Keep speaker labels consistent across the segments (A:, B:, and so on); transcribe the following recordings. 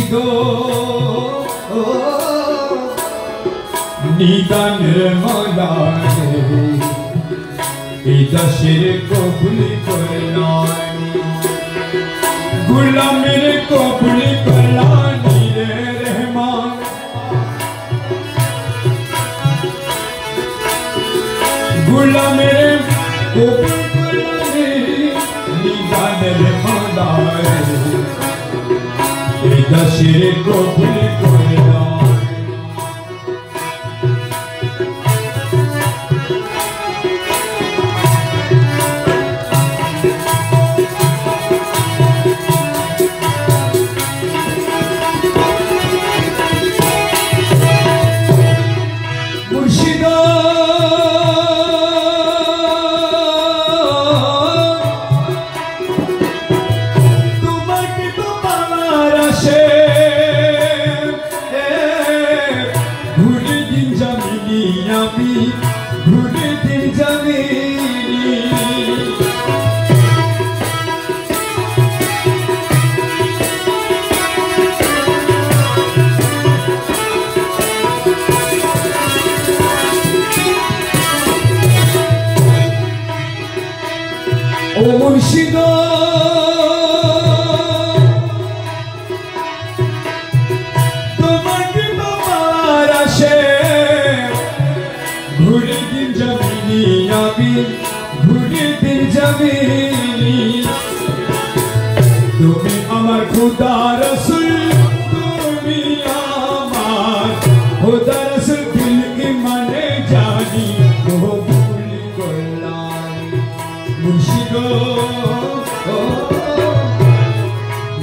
A: মুর্শিদ নিদানের মালারে এই দাসের কবুল করলাম গুলামের কবুল করলাম রে রহমান গুলামের কবুল করলাম নিদানের মালারে এই দাসের কবুল করলাম ও মুর্শিদ তোমাকে তোমার আসে ঘুরে দিন জমিনি আমি ঘুরে দিন জমিনি তুমি আমার খুদা রসুল তুমি আমার খুদা রসুল দিল के মানে জানি কবুল করলাম মুর্শিদ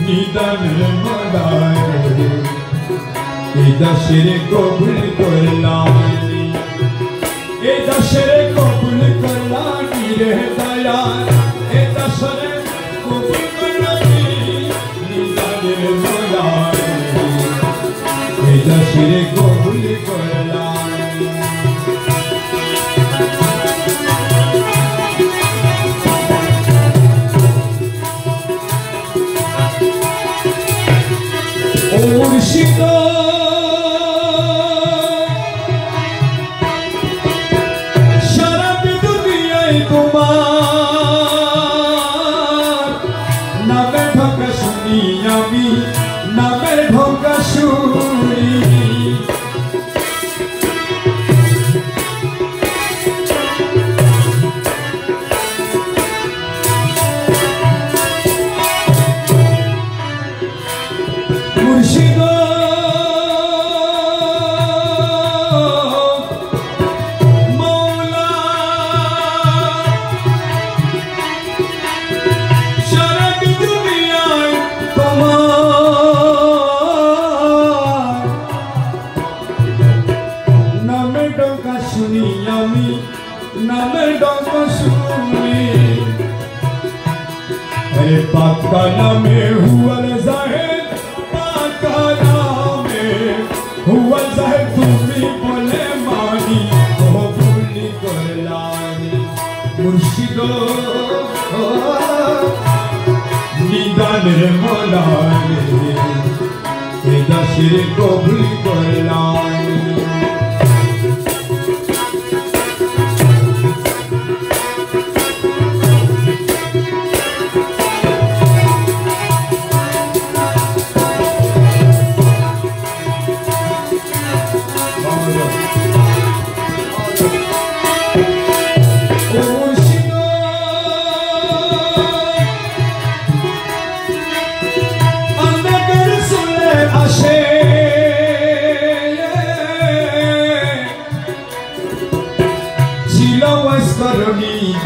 A: নিদানের মালারে এই দাসের কবুল করলাম এই দাসের কবুল করলাম রে দয়াল এই দাসের কবুল করলাম নিদানের মালারে এই দাসের কবুল করলাম মুর্শিদ সারা দুনিয়ায় তোমার নামে ঢোকা শুনি আমি নামে ঢোকা শুনি মুর্শিদ মৌলা সারা দুনিয়ায় তোমার নামে ডঙ্কা শুনি আমি নামে ডঙ্কা শুনি আরে পাক্কা নামে হুয়াল জাহেদ हुआ जाए तुम्ही बोले मानी कबूल करलानी मुर्शिद निदाনের মালারে এই দাসের কবুল করলানি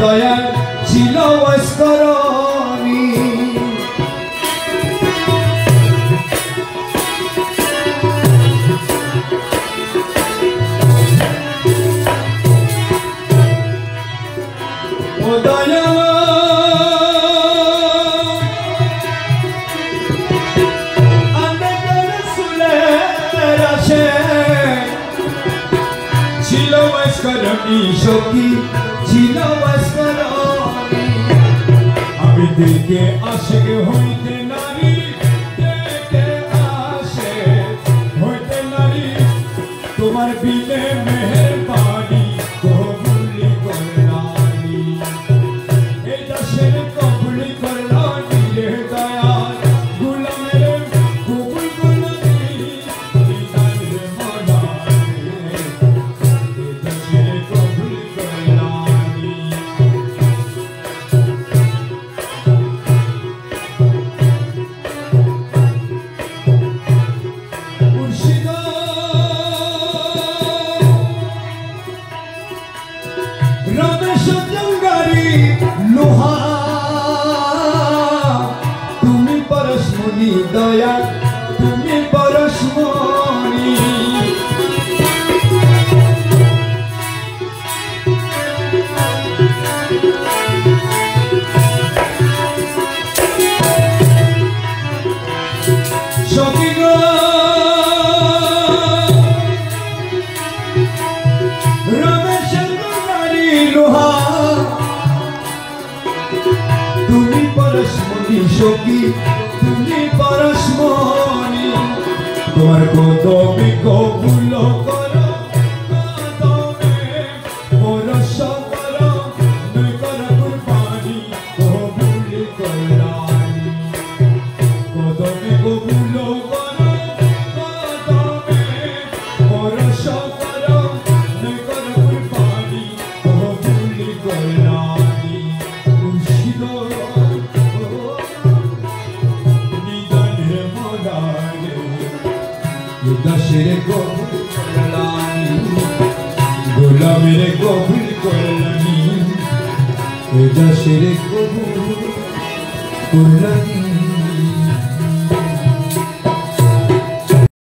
A: দয়াল ছিল ওয়াসকরণী ও দয়াল আন্দার রাসূলের আসে ছিল ওয়াসকরণী সখী ছিল ওয়াসকরণী আমি দেখে আশিক হইতে নারী দেখে তোমার বিনে মেহেরবানি কবুল করলানি এই দাসের কবুল করলানি রে দয়াল গোলামের কবুল করলানি নিদান রে মওলা এই দাসের কবুল করলানি रमेश जंगारी लोहा तुमी परशमणि दया तुमी परशमणि তুমি পরশমণি সখী তুমি পরশমণি তোমার কদমে কবুল করো কদমে পরশ করো নয় কর কুরবানি কবুল করলানি কদমে কবুল করো কদমে পরশ করো নয় কর কুরবানি কবুল করলানি মুর্শিদ দাসের কবুল করলানি গোলামের কবুল করলানি দাসের কবুল করলানি।